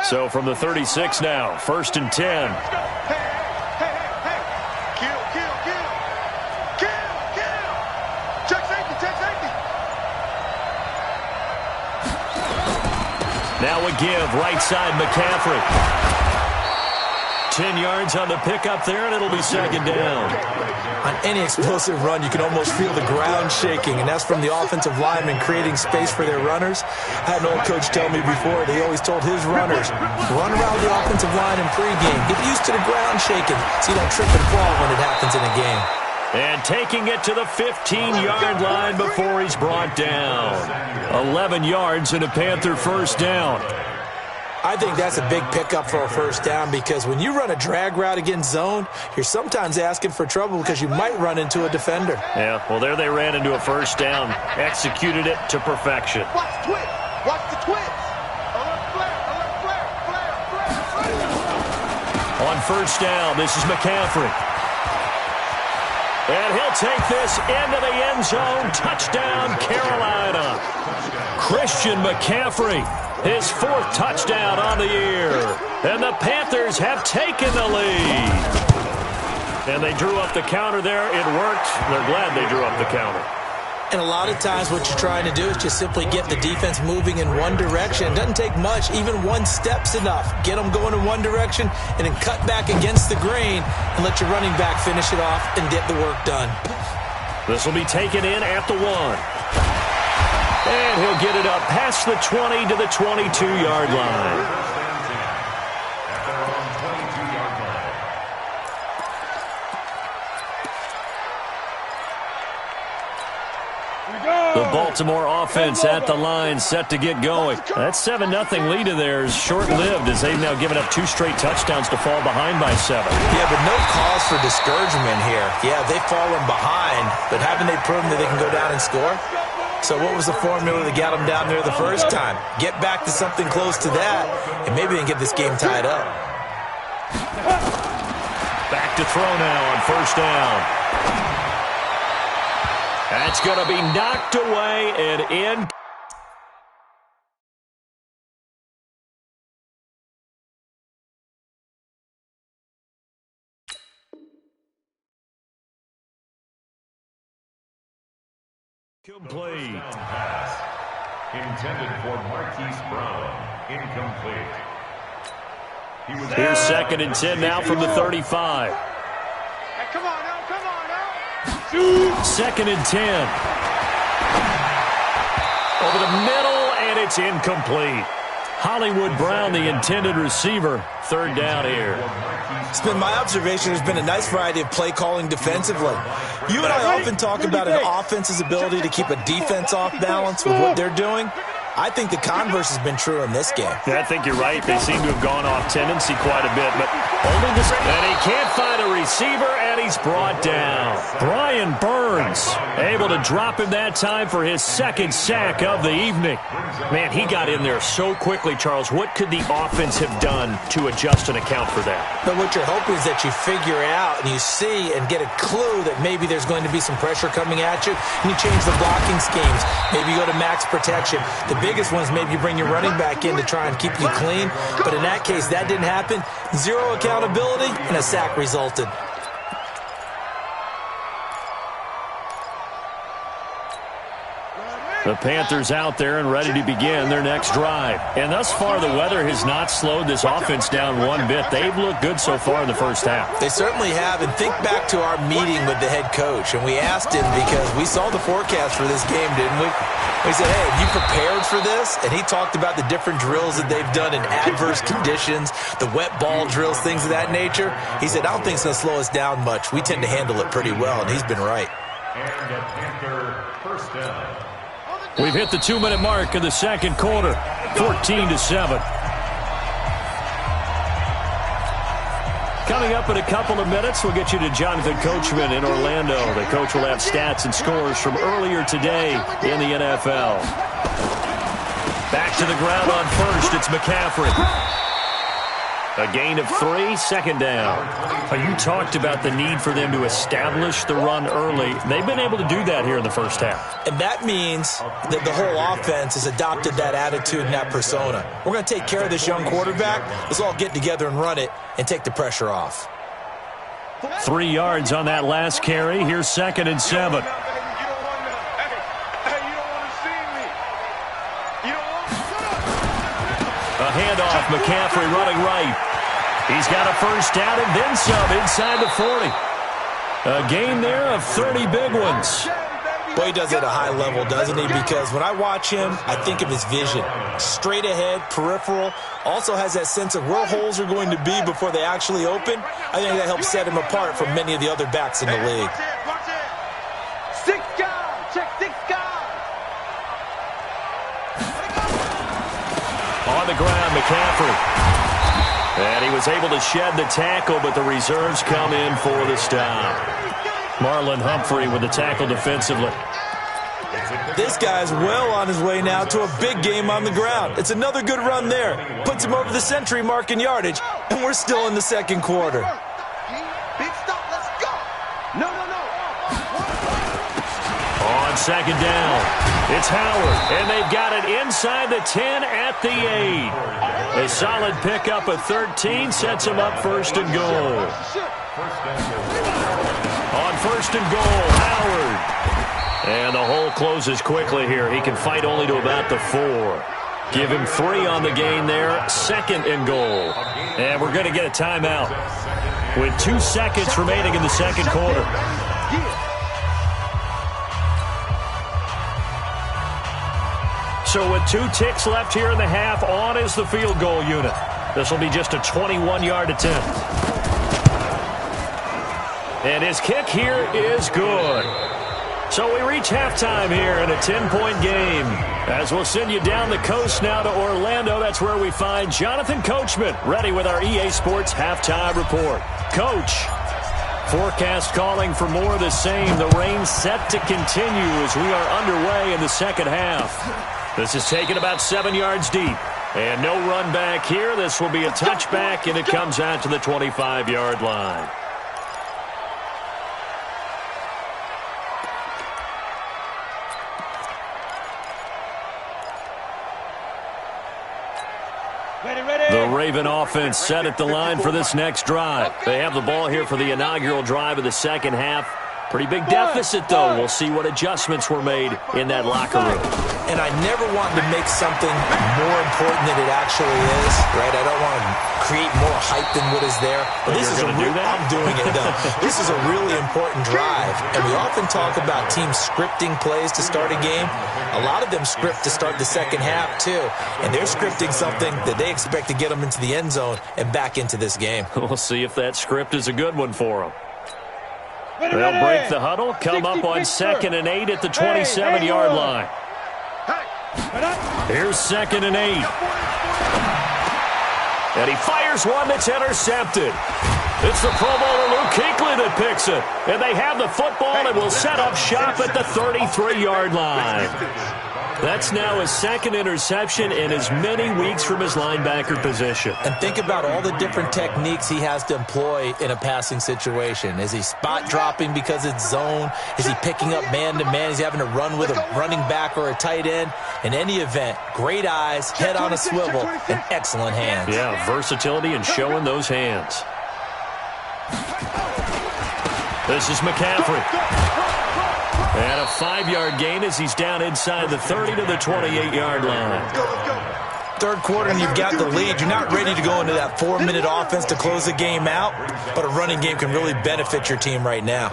So from the 36 now, 1st and 10. Now a give, right side, McCaffrey. 10 yards on the pickup there, and it'll be 2nd down. On any explosive run, you can almost feel the ground shaking, and that's from the offensive linemen creating space for their runners. I had an old coach tell me before, they always told his runners, run around the offensive line in pregame. Get used to the ground shaking so you don't trip and fall when it happens in a game. And taking it to the 15-yard line before he's brought down. 11 yards and a Panther 1st down. I think that's a big pickup for a 1st down because when you run a drag route against zone, you're sometimes asking for trouble because you might run into a defender. Yeah, well, there they ran into a 1st down. Executed it to perfection. Watch the twist. Watch the twist. Alert flare. Alert flare. On 1st down, this is McCaffrey. And he'll take this into the end zone. Touchdown, Carolina. Christian McCaffrey, his 4th touchdown on the year. And the Panthers have taken the lead. And they drew up the counter there. It worked. They're glad they drew up the counter. And a lot of times what you're trying to do is just simply get the defense moving in one direction. It doesn't take much. Even one step's enough. Get them going in one direction and then cut back against the grain and let your running back finish it off and get the work done. This will be taken in at the 1. And he'll get it up past the 20 to the 22-yard line. The Baltimore offense at the line, set to get going. That 7-0 lead of theirs short-lived as they've now given up 2 straight touchdowns to fall behind by 7. Yeah, but no cause for discouragement here. Yeah, they've fallen behind, but haven't they proven that they can go down and score? So what was the formula that got them down there the first time? Get back to something close to that, and maybe they can get this game tied up. Back to throw now on 1st down. That's going to be knocked away and in. Complete. Pass intended for Marquise Brown. Incomplete. Here's 2nd and 10 now from the 35. Hey, come on now, come on now. 2nd and 10. Over the middle, and it's incomplete. Hollywood Brown, the intended receiver. 3rd down here. It's been my observation there's been a nice variety of play calling defensively. You and I often talk about an offense's ability to keep a defense off balance with what they're doing. I think the converse has been true in this game. Yeah, I think you're right. They seem to have gone off tendency quite a bit, but only this. And he can't find a receiver, and he's brought down. Brian Burns able to drop him that time for his 2nd sack of the evening. Man, he got in there so quickly, Charles. What could the offense have done to adjust and account for that? But what you're hoping is that you figure out and you see and get a clue that maybe there's going to be some pressure coming at you, and you change the blocking schemes. Maybe you go to max protection. The biggest one is maybe you bring your running back in to try and keep you clean. But in that case, that didn't happen. 0 accountability, and a sack resulted. The Panthers out there and ready to begin their next drive. And thus far, the weather has not slowed this offense down one bit. They've looked good so far in the first half. They certainly have. And think back to our meeting with the head coach. And we asked him because we saw the forecast for this game, didn't we? We said, hey, have you prepared for this? And he talked about the different drills that they've done in adverse conditions, the wet ball drills, things of that nature. He said, I don't think it's going to slow us down much. We tend to handle it pretty well, and he's been right. And a Panther 1st down. We've hit the 2-minute mark in the 2nd quarter, 14-7. Coming up in a couple of minutes, we'll get you to Jonathan Coachman in Orlando. The coach will have stats and scores from earlier today in the NFL. Back to the ground on 1st, it's McCaffrey. A gain of 3, second down. You talked about the need for them to establish the run early. They've been able to do that here in the first half. And that means that the whole offense has adopted that attitude and that persona. We're going to take care of this young quarterback. Let's all get together and run it and take the pressure off. 3 yards on that last carry. Here's 2nd and 7. A handoff, McCaffrey running right. He's got a first down and then some inside the 40. A gain there of 30 big ones. Boy, he does it at a high level, doesn't he? Because when I watch him, I think of his vision. Straight ahead, peripheral. Also has that sense of where holes are going to be before they actually open. I think that helps set him apart from many of the other backs in the league. 6 guys. Check 6 guys. On the ground, McCaffrey. And he was able to shed the tackle, but the reserves come in for the stop. Marlon Humphrey with the tackle defensively. This guy's well on his way now to a big game on the ground. It's another good run there. Puts him over the century mark in yardage, and we're still in the second quarter. Big stop. Let's go. No. On second down, it's Howard, and they've got it inside the 10 at the 8. A solid pickup of 13 sets them up 1st and goal. On 1st and goal, Howard. And the hole closes quickly here. He can fight only to about the 4. Give him 3 on the gain there, 2nd and goal. And we're going to get a timeout with 2 seconds remaining in the second quarter. So with 2 ticks left here in the half, on is the field goal unit. This will be just a 21-yard attempt. And his kick here is good. So we reach halftime here in a 10-point game. As we'll send you down the coast now to Orlando, that's where we find Jonathan Coachman ready with our EA Sports halftime report. Coach, forecast calling for more of the same. The rain set to continue as we are underway in the second half. This is taken about 7 yards deep. And no run back here. This will be a touchback, and it comes out to the 25-yard line. The Raven offense set at the line for this next drive. They have the ball here for the inaugural drive of the second half. Pretty big deficit, though. We'll see what adjustments were made in that locker room. And I never want to make something more important than it actually is, right? I don't want to create more hype than what is there. But this is I'm doing it, though. This is a really important drive. And we often talk about teams scripting plays to start a game. A lot of them script to start the second half, too. And they're scripting something that they expect to get them into the end zone and back into this game. We'll see if that script is a good one for them. They'll break the huddle, come up on 2nd and 8 at the 27-yard line. Here's 2nd and 8. And he fires one that's intercepted. It's the Pro Bowler Luke Kuechly that picks it. And they have the football and will set up shop at the 33-yard line. That's now his 2nd interception in as many weeks from his linebacker position. And think about all the different techniques he has to employ in a passing situation. Is he spot dropping because it's zone? Is he picking up man-to-man? Is he having to run with a running back or a tight end? In any event, great eyes, head on a swivel, and excellent hands. Yeah, versatility and showing those hands. This is McCaffrey. And a 5-yard gain as he's down inside the 30 to the 28-yard line. Third quarter and you've got the lead. You're not ready to go into that 4-minute offense to close the game out, but a running game can really benefit your team right now.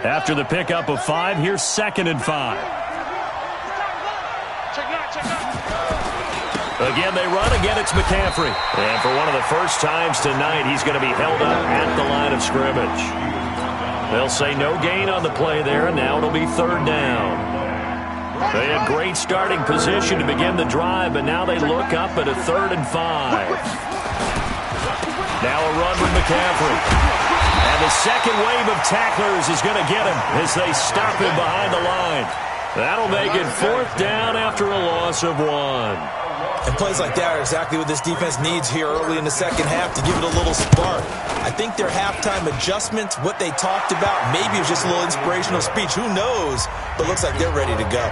After the pickup of 5, here's 2nd and 5. Again, they run. Again, it's McCaffrey. And for one of the first times tonight, he's going to be held up at the line of scrimmage. They'll say no gain on the play there, and now it'll be 3rd down. They had great starting position to begin the drive, but now they look up at a 3rd and 5. Now a run with McCaffrey. And the second wave of tacklers is going to get him as they stop him behind the line. That'll make it 4th down after a loss of 1. And plays like that are exactly what this defense needs here early in the second half to give it a little spark. I think their halftime adjustments, what they talked about, maybe it was just a little inspirational speech. Who knows? But looks like they're ready to go.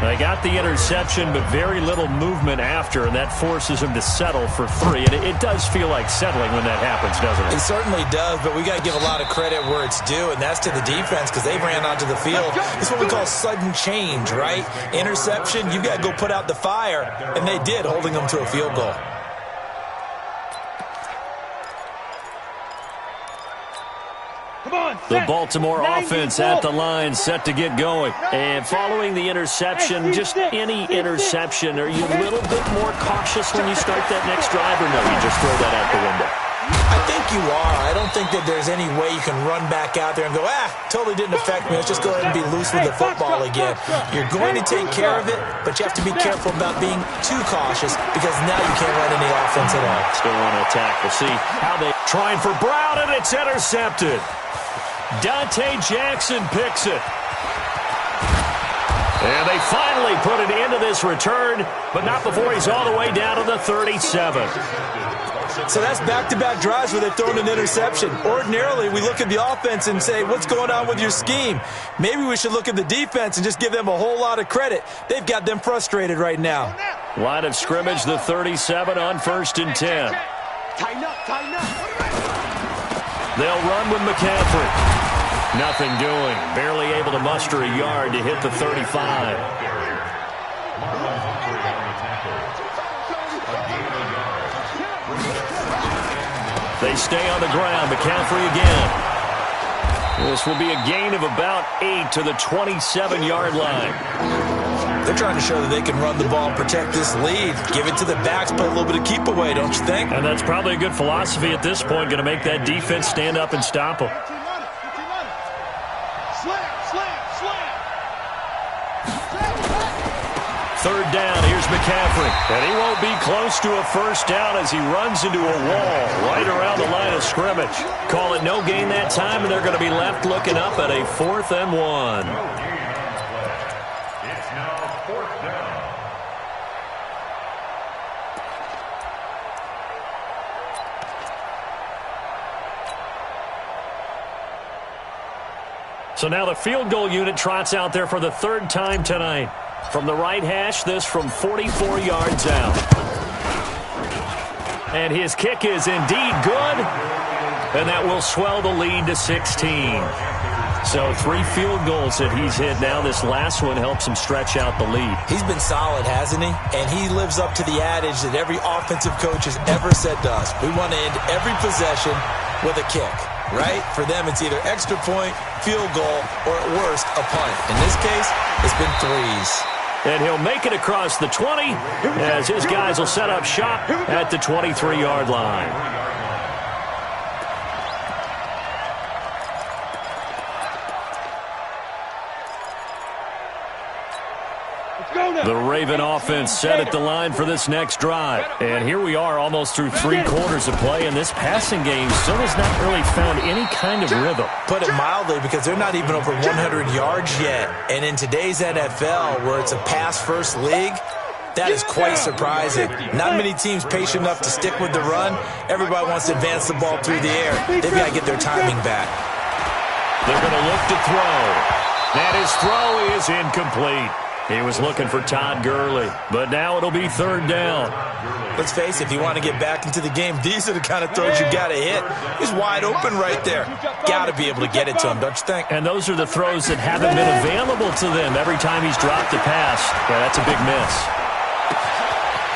They got the interception, but very little movement after, and that forces them to settle for 3. And it does feel like settling when that happens, doesn't it? It certainly does, but we got to give a lot of credit where it's due, and that's to the defense because they ran onto the field. It's what we call sudden change, right? Interception, you got to go put out the fire, and they did, holding them to a field goal. The Baltimore offense at the line, set to get going. And following the interception, just any interception, are you a little bit more cautious when you start that next drive, or no, you just throw that out the window? I think you are. I don't think that there's any way you can run back out there and go, totally didn't affect me. Let's just go ahead and be loose with the football again. You're going to take care of it, but you have to be careful about being too cautious because now you can't run any offense at all. Still want to attack. We'll see how they trying for Brown, and it's intercepted. Dante Jackson picks it. And they finally put an end to this return, but not before he's all the way down to the 37. So that's back-to-back drives where they've thrown an interception. Ordinarily, we look at the offense and say, what's going on with your scheme? Maybe we should look at the defense and just give them a whole lot of credit. They've got them frustrated right now. Line of scrimmage, the 37 on 1st and 10. Tighten up, tighten up. They'll run with McCaffrey. Nothing doing. Barely able to muster a yard to hit the 35. They stay on the ground. McCaffrey again. This will be a gain of about 8 to the 27-yard line. They're trying to show that they can run the ball and protect this lead. Give it to the backs, play a little bit of keep away, don't you think? And that's probably a good philosophy at this point. Going to make that defense stand up and stop them. Third down, here's McCaffrey. And he won't be close to a first down as he runs into a wall right around the line of scrimmage. Call it no gain that time, and they're going to be left looking up at a 4th and 1. It's now 4th down. So now the field goal unit trots out there for the 3rd time tonight. From the right hash, this from 44 yards out. And his kick is indeed good. And that will swell the lead to 16. So 3 field goals that he's hit now. This last one helps him stretch out the lead. He's been solid, hasn't he? And he lives up to the adage that every offensive coach has ever said to us. We want to end every possession with a kick, right? For them, it's either extra point, field goal, or at worst, a punt. In this case, it's been 3s. And he'll make it across the 20 as his guys will set up shop at the 23-yard line. The Raven offense set at the line for this next drive. And here we are almost through 3 quarters of play, and this passing game still has not really found any kind of rhythm. Put it mildly, because they're not even over 100 yards yet. And in today's NFL, where it's a pass-first league, that is quite surprising. Not many teams patient enough to stick with the run. Everybody wants to advance the ball through the air. They've got to get their timing back. They're going to look to throw. And his throw is incomplete. He was looking for Todd Gurley, but now it'll be 3rd down. Let's face it, if you want to get back into the game, these are the kind of throws you got to hit. He's wide open right there. Got to be able to get it to him, don't you think? And those are the throws that haven't been available to them every time he's dropped a pass. Yeah, that's a big miss.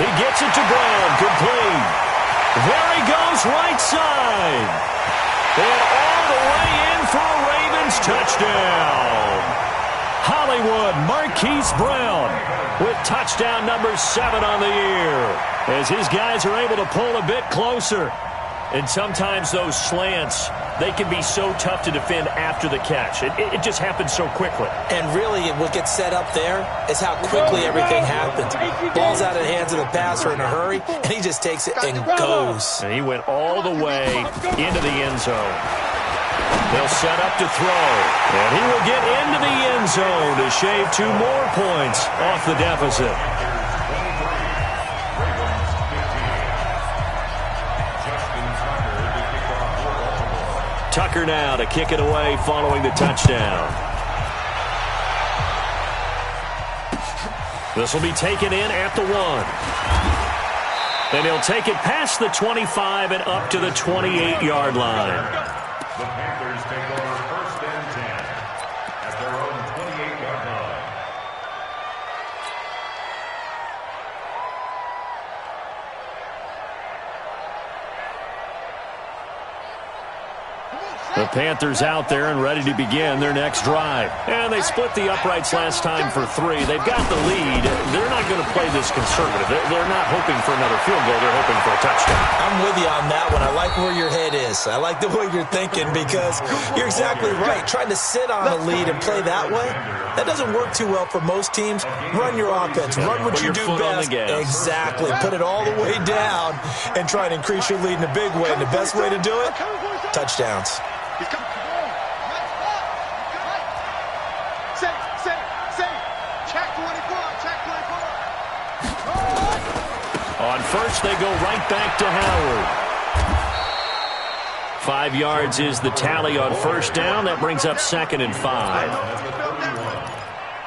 He gets it to Brown, complete. There he goes, right side. And all the way in for a Ravens touchdown. Hollywood Marquise Brown with touchdown number 7 on the year as his guys are able to pull a bit closer. And sometimes those slants, they can be so tough to defend after the catch. It just happens so quickly. And really, what gets set up there is how quickly everything happens. Ball's out of the hands of the passer in a hurry, and he just takes it and goes. And he went all the way into the end zone. They'll set up to throw, and he will get into the end zone to shave 2 more points off the deficit. Tucker now to kick it away following the touchdown. This will be taken in at the 1. And he'll take it past the 25 and up to the 28-yard line. The Panthers take over 1st and 10 at their own 28-yard line. The Panthers out there and ready to begin their next drive. And they split the uprights last time for 3. They've got the lead. They're not going to play this conservative. They're not hoping for another field goal. They're hoping for a touchdown. I'm with you on that one. I like where your head is. I like the way you're thinking because you're exactly right. Trying to sit on a lead and play that way, that doesn't work too well for most teams. Run your offense. Run what you do best. Exactly. Put it all the way down and try and increase your lead in a big way. And the best way to do it, touchdowns. He's coming. Say. Check 24. On first, they go right back to Howard. 5 yards is the tally on first down. That brings up 2nd and 5.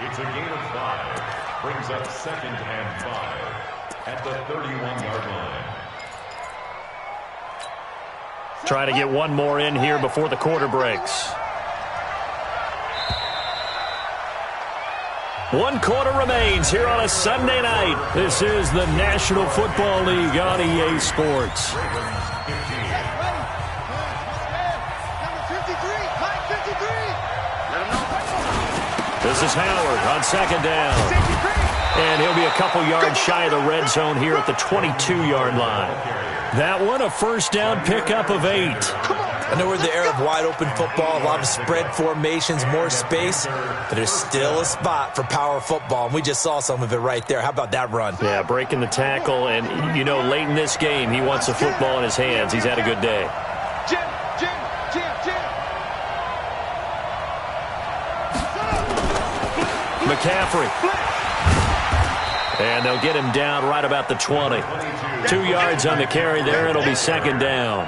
It's a gain of 5. Brings up 2nd and 5 at the 31-yard line. Try to get one more in here before the quarter breaks. 1 quarter remains here on a Sunday night. This is the National Football League on EA Sports. This is Howard on 2nd down. And he'll be a couple yards shy of the red zone here at the 22-yard line. That one, a first down pickup of 8. I know we're in the era of wide-open football, a lot of spread formations, more space, but there's still a spot for power football, and we just saw some of it right there. How about that run? Yeah, breaking the tackle, and, you know, late in this game, he wants the football in his hands. He's had a good day. Jim. McCaffrey. And they'll get him down right about the 20. 2 yards on the carry there. It'll be 2nd down.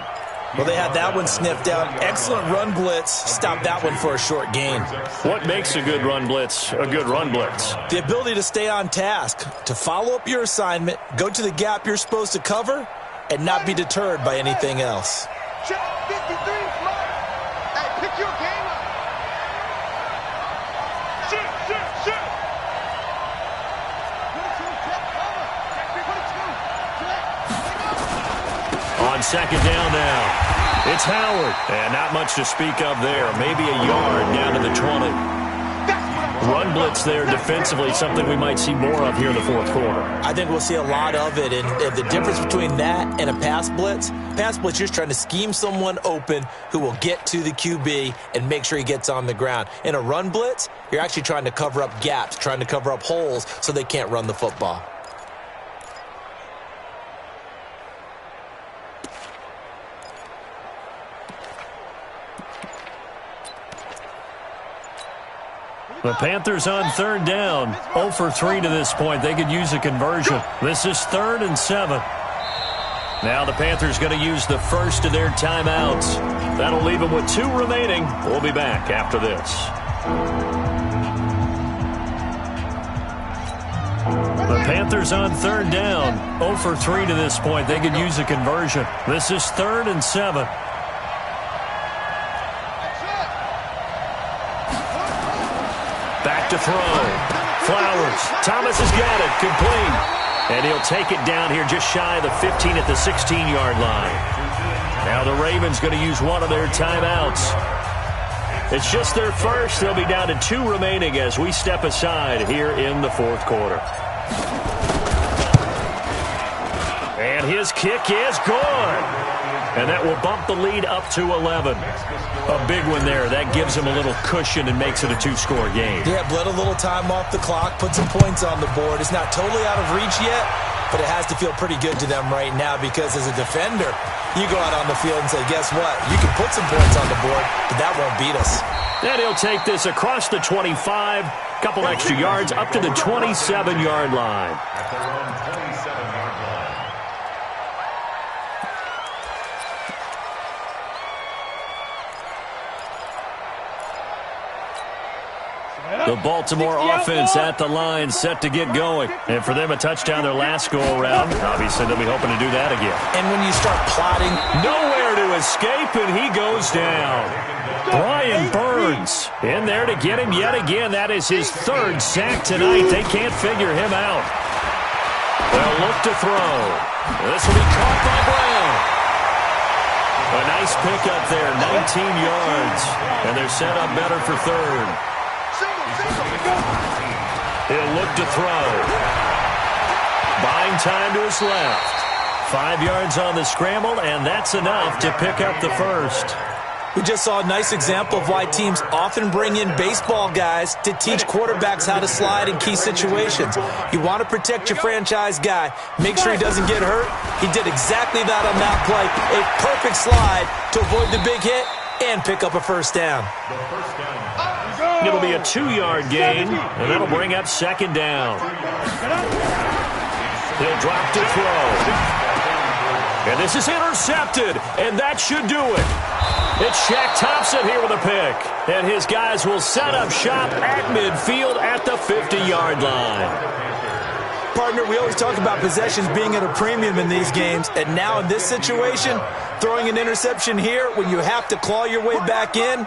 Well, they had that one sniffed out. Excellent run blitz. Stop that one for a short gain. What makes a good run blitz a good run blitz? The ability to stay on task, to follow up your assignment, go to the gap you're supposed to cover, and not be deterred by anything else. Check 53, Mike. Hey, pick your game up. Shit. On 2nd down now, it's Howard. And not much to speak of there. Maybe a yard down to the 20. Run blitz there defensively, something we might see more of here in the 4th quarter. I think we'll see a lot of it. And the difference between that and a pass blitz, you're just trying to scheme someone open who will get to the QB and make sure he gets on the ground. In a run blitz, you're actually trying to cover up gaps, trying to cover up holes so they can't run the football. The Panthers on 3rd down. 0 for 3 to this point. They could use a conversion. This is 3rd and 7. Now the Panthers going to use the first of their timeouts. That'll leave them with 2 remaining. We'll be back after this. The Panthers on 3rd down. 0 for 3 to this point. They could use a conversion. This is 3rd and 7. Back to throw. Flowers. Thomas has got it. Complete. And he'll take it down here just shy of the 15 at the 16-yard line. Now the Ravens going to use one of their timeouts. It's just their first. They'll be down to 2 remaining as we step aside here in the 4th quarter. And his kick is good. And that will bump the lead up to 11. A big one there. That gives him a little cushion and makes it a 2-score game. Yeah, bled a little time off the clock, put some points on the board. It's not totally out of reach yet, but it has to feel pretty good to them right now because as a defender, you go out on the field and say, guess what? You can put some points on the board, but that won't beat us. And he'll take this across the 25, couple extra yards up to the 27-yard line. At their own 27-yard line. The Baltimore offense at the line, set to get going. And for them, a touchdown their last go-around. Obviously, they'll be hoping to do that again. And when you start plotting, nowhere to escape, and he goes down. Brian Burns in there to get him yet again. That is his third sack tonight. They can't figure him out. They'll look to throw. This will be caught by Brown. A nice pickup there, 19 yards. And they're set up better for third. He'll look to throw. Buying time to his left. 5 yards on the scramble, and that's enough to pick up the first. We just saw a nice example of why teams often bring in baseball guys to teach quarterbacks how to slide in key situations. You want to protect your franchise guy. Make sure he doesn't get hurt. He did exactly that on that play. A perfect slide to avoid the big hit and pick up a first down. It'll be a 2-yard gain, and that'll bring up second down. He'll drop to throw. And this is intercepted, and that should do it. It's Shaq Thompson here with a pick. And his guys will set up shop at midfield at the 50-yard line. Partner, we always talk about possessions being at a premium in these games. And now in this situation, throwing an interception here when you have to claw your way back in,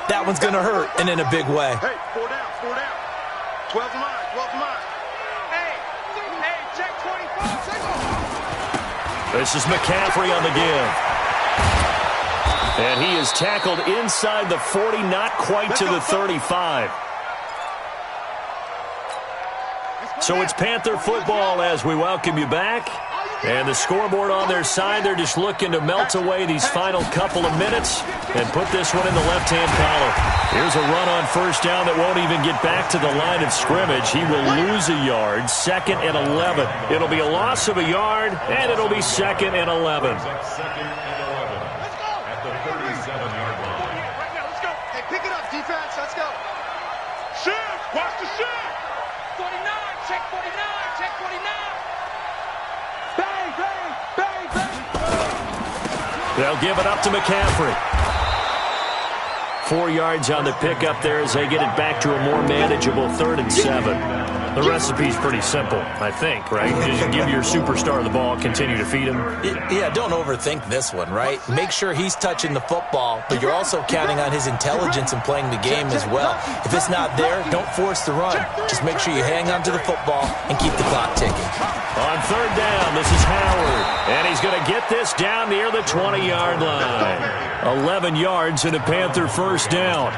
that one's going to hurt, and in a big way. Hey, 4 down, 4 down. 12 to mine, 12 to mine. Hey, check 24. This is McCaffrey on the give. And he is tackled inside the 40, not quite to the 35. So it's Panther football as we welcome you back. And the scoreboard on their side, they're just looking to melt away these final couple of minutes and put this one in the left-hand column. Here's a run on first down that won't even get back to the line of scrimmage. He will lose a yard, 2nd and 11. It'll be a loss of a yard, and it'll be 2nd and 11. Watch the shot! 49, check 49, check 49! Bang, bang, bang, bang! They'll give it up to McCaffrey. 4 yards on the pickup there as they get it back to a more manageable 3rd and 7. The recipe's pretty simple, I think, right? Just give your superstar the ball, continue to feed him. Yeah, don't overthink this one, right? Make sure he's touching the football, but you're also counting on his intelligence in playing the game as well. If it's not there, don't force the run. Just make sure you hang on to the football and keep the clock ticking. On 3rd down, this is Howard. And he's going to get this down near the 20-yard line. 11 yards and a Panther first down.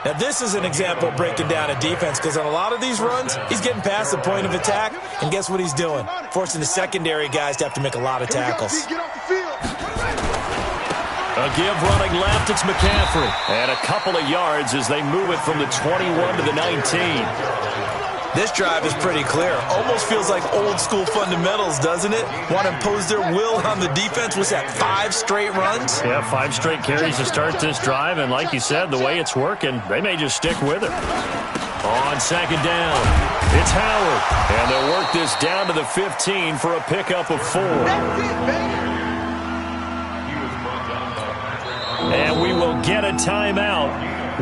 Now, this is an example of breaking down a defense because on a lot of these runs, he's getting past the point of attack, and guess what he's doing? Forcing the secondary guys to have to make a lot of tackles. A give running left, it's McCaffrey. And a couple of yards as they move it from the 21 to the 19. This drive is pretty clear. Almost feels like old school fundamentals, doesn't it? Want to impose their will on the defense. Was that 5 straight runs? Yeah, 5 straight carries to start this drive. And like you said, the way it's working, they may just stick with it. On 2nd down, it's Howard. And they'll work this down to the 15 for a pickup of 4. And we will get a timeout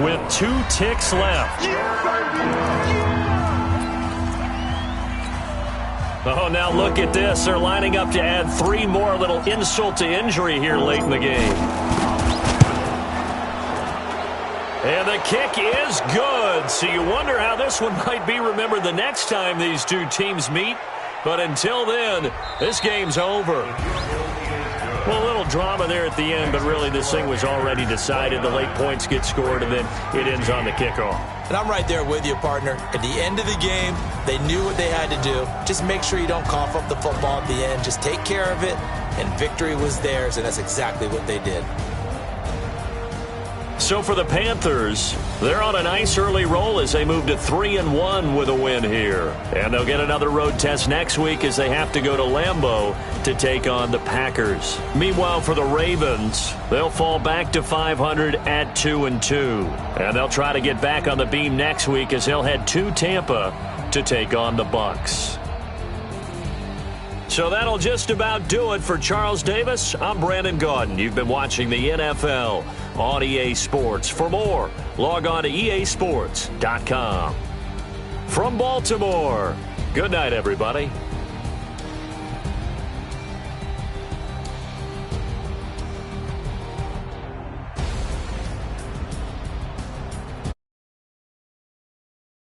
with 2 ticks left. Oh, now look at this. They're lining up to add 3 more. Little insult to injury here late in the game. And the kick is good. So you wonder how this one might be remembered the next time these two teams meet. But until then, this game's over. Well, a little drama there at the end, but really this thing was already decided. The late points get scored, and then it ends on the kickoff. And I'm right there with you, partner. At the end of the game, they knew what they had to do. Just make sure you don't cough up the football at the end. Just take care of it, and victory was theirs, and that's exactly what they did. So for the Panthers, they're on a nice early roll as they move to 3-1 with a win here. And they'll get another road test next week as they have to go to Lambeau to take on the Packers. Meanwhile, for the Ravens, they'll fall back to 500 at 2-2. And they'll try to get back on the beam next week as they'll head to Tampa to take on the Bucs. So that'll just about do it for Charles Davis. I'm Brandon Gaudin. You've been watching the NFL on EA Sports. For more, log on to easports.com. From Baltimore, good night, everybody.